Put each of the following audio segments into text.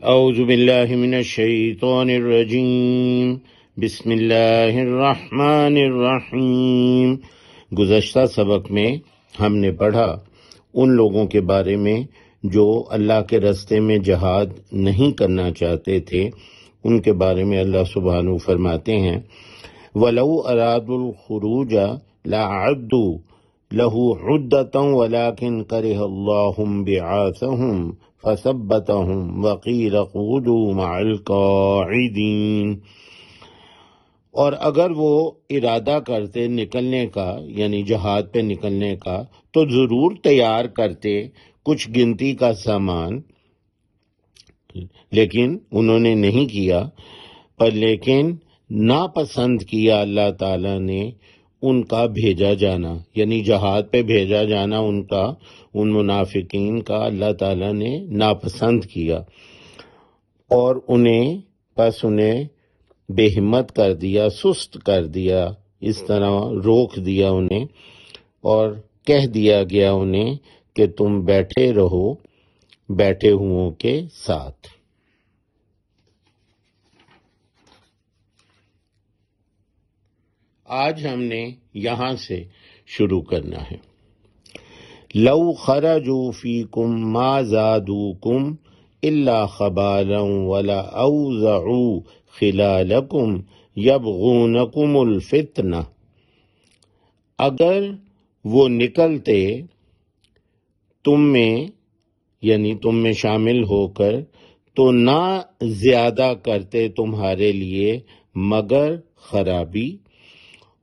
اعوذ باللہ من الشیطان الرجیم، بسم اللہ الرحمن الرحیم۔ گزشتہ سبق میں ہم نے پڑھا ان لوگوں کے بارے میں جو اللہ کے راستے میں جہاد نہیں کرنا چاہتے تھے، ان کے بارے میں اللہ سبحانہ فرماتے ہیں وَلَوْ أَرَادُوا الْخُرُوجَ لَأَعَدُّوا لَهُ عُدَّةً وَلَكِنْ كَرِهَ اللَّهُ بِعَاثَهُمْ فَثَبَّتَهُمْ وَقِيلَ اقْعُدُوا مَعَ الْقَاعِدِينَ۔ اور اگر وہ ارادہ کرتے نکلنے کا، یعنی جہاد پہ نکلنے کا، تو ضرور تیار کرتے کچھ گنتی کا سامان، لیکن انہوں نے نہیں کیا۔ لیکن ناپسند کیا اللہ تعالیٰ نے ان کا بھیجا جانا، یعنی جہاد پہ بھیجا جانا ان منافقین کا اللہ تعالیٰ نے ناپسند کیا، اور انہیں بے ہمت کر دیا، سست کر دیا، اس طرح روک دیا انہیں، اور کہہ دیا گیا انہیں کہ تم بیٹھے رہو بیٹھے ہوں کے ساتھ۔ آج ہم نے یہاں سے شروع کرنا ہے۔ لو خرجوا فیکم ما زادوکم الا خبالا ولا اوضعوا خلالکم یبغونکم الفتنہ۔ اگر وہ نکلتے تم میں، یعنی تم میں شامل ہو کر، تو نہ زیادہ کرتے تمہارے لیے مگر خرابی،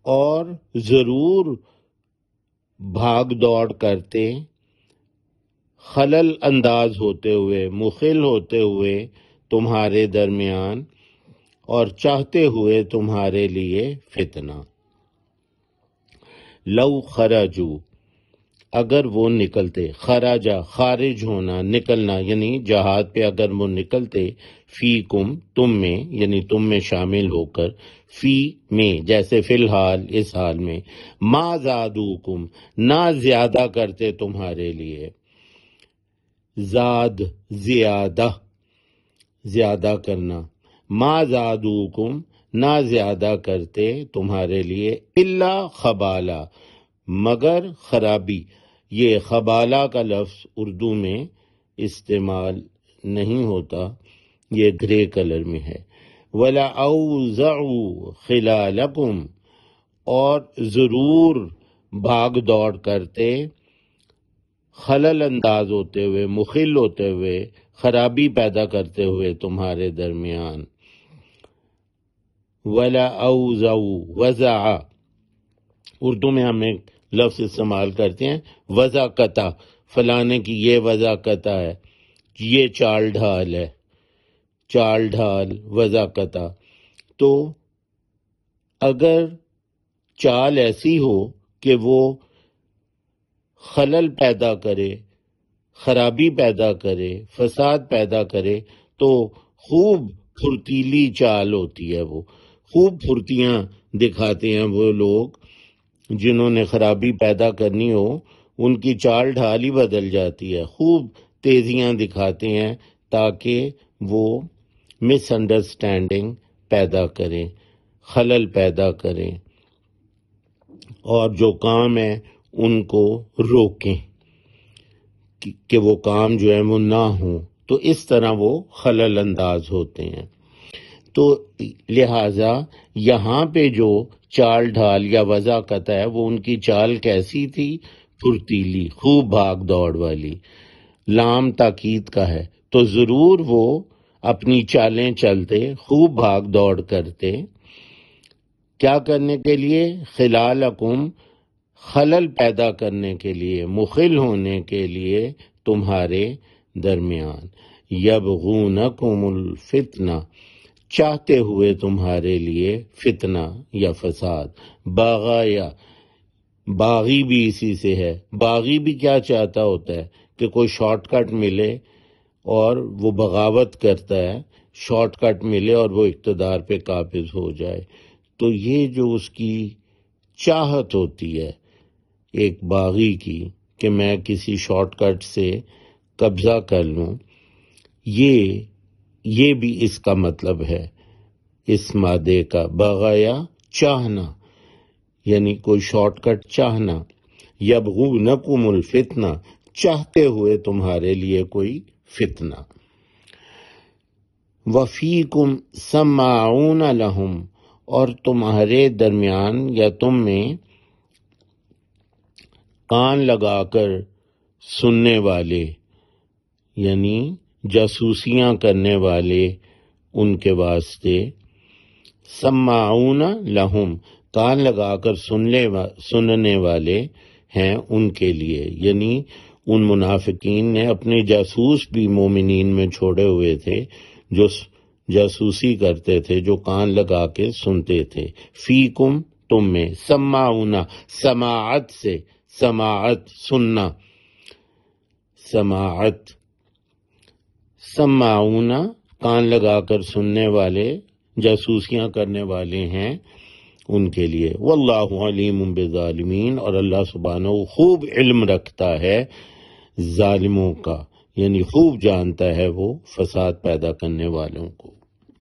اور ضرور بھاگ دوڑ کرتے، خلل انداز ہوتے ہوئے، مخل ہوتے ہوئے تمہارے درمیان، اور چاہتے ہوئے تمہارے لیے فتنہ۔ لو خرجو، اگر وہ نکلتے، خراجہ خارج ہونا، نکلنا، یعنی جہاد پہ اگر وہ نکلتے، فیکم تم میں، یعنی تم میں شامل ہو کر، فی میں جیسے فی الحال، اس حال میں، ما زادوکم نہ زیادہ کرتے تمہارے لیے، زاد زیادہ کرنا، ما زادوکم نہ زیادہ کرتے تمہارے لیے، الا خبالہ مگر خرابی۔ یہ خبالہ کا لفظ اردو میں استعمال نہیں ہوتا، یہ گرے کلر میں ہے۔ وَلَا أَوْزَعُوا خِلَالَكُمْ، اور ضرور بھاگ دوڑ کرتے، خلل انداز ہوتے ہوئے، مخل ہوتے ہوئے، خرابی پیدا کرتے ہوئے تمہارے درمیان۔ وَلَا أَوْزَعُوا، وَزَعَ اردو میں ہم ایک لفظ استعمال کرتے ہیں، وضاقتہ، فلانے کی یہ وضاقتہ ہے، یہ چال ڈھال ہے، چال ڈھال، وضاقتہ۔ تو اگر چال ایسی ہو کہ وہ خلل پیدا کرے، خرابی پیدا کرے، فساد پیدا کرے، تو خوب پھرتیلی چال ہوتی ہے، وہ خوب پھرتیاں دکھاتے ہیں وہ لوگ جنہوں نے خرابی پیدا کرنی ہو، ان کی چال ڈھال ہی بدل جاتی ہے، خوب تیزیاں دکھاتے ہیں تاکہ وہ مس انڈرسٹینڈنگ پیدا کریں، خلل پیدا کریں، اور جو کام ہے ان کو روکیں کہ وہ کام جو ہے وہ نہ ہوں، تو اس طرح وہ خلل انداز ہوتے ہیں۔ تو لہٰذا یہاں پہ جو چال ڈھال یا وضاقت ہے، وہ ان کی چال کیسی تھی؟ پھرتیلی، خوب بھاگ دوڑ والی، لام تاکید کا ہے، تو ضرور وہ اپنی چالیں چلتے، خوب بھاگ دوڑ کرتے، کیا کرنے کے لیے؟ خلالکم، خلل پیدا کرنے کے لیے، مخل ہونے کے لیے تمہارے درمیان، یبغونکم الفتنہ، چاہتے ہوئے تمہارے لیے فتنہ یا فساد۔ باغایا، باغی بھی اسی سے ہے، باغی بھی کیا چاہتا ہوتا ہے کہ کوئی شارٹ کٹ ملے، اور وہ بغاوت کرتا ہے، شارٹ کٹ ملے اور وہ اقتدار پہ قابض ہو جائے۔ تو یہ جو اس کی چاہت ہوتی ہے ایک باغی کی کہ میں کسی شارٹ کٹ سے قبضہ کر لوں، یہ یہ بھی اس کا مطلب ہے اس مادے کا، بغیا چاہنا، یعنی کوئی شارٹ کٹ چاہنا، یبغونکم الفتنہ چاہتے ہوئے تمہارے لیے کوئی فتنہ، وفیکم سماعون لہم اور تمہارے درمیان یا تم میں کان لگا کر سننے والے، یعنی جاسوسیاں کرنے والے ان کے واسطے، سماعون لہم کان لگا کر سننے والے ہیں ان کے لیے، یعنی ان منافقین نے اپنے جاسوس بھی مومنین میں چھوڑے ہوئے تھے جو جاسوسی کرتے تھے، جو کان لگا کے سنتے تھے، فیکم تم میں، سماعون سماعت سے، سماعت سننا، سماعت، سماعون کان لگا کر سننے والے، جاسوسیاں کرنے والے ہیں ان کے لیے، واللہ علیم بالظالمین اور اللہ سبحانہ خوب علم رکھتا ہے ظالموں کا، یعنی خوب جانتا ہے وہ فساد پیدا کرنے والوں کو۔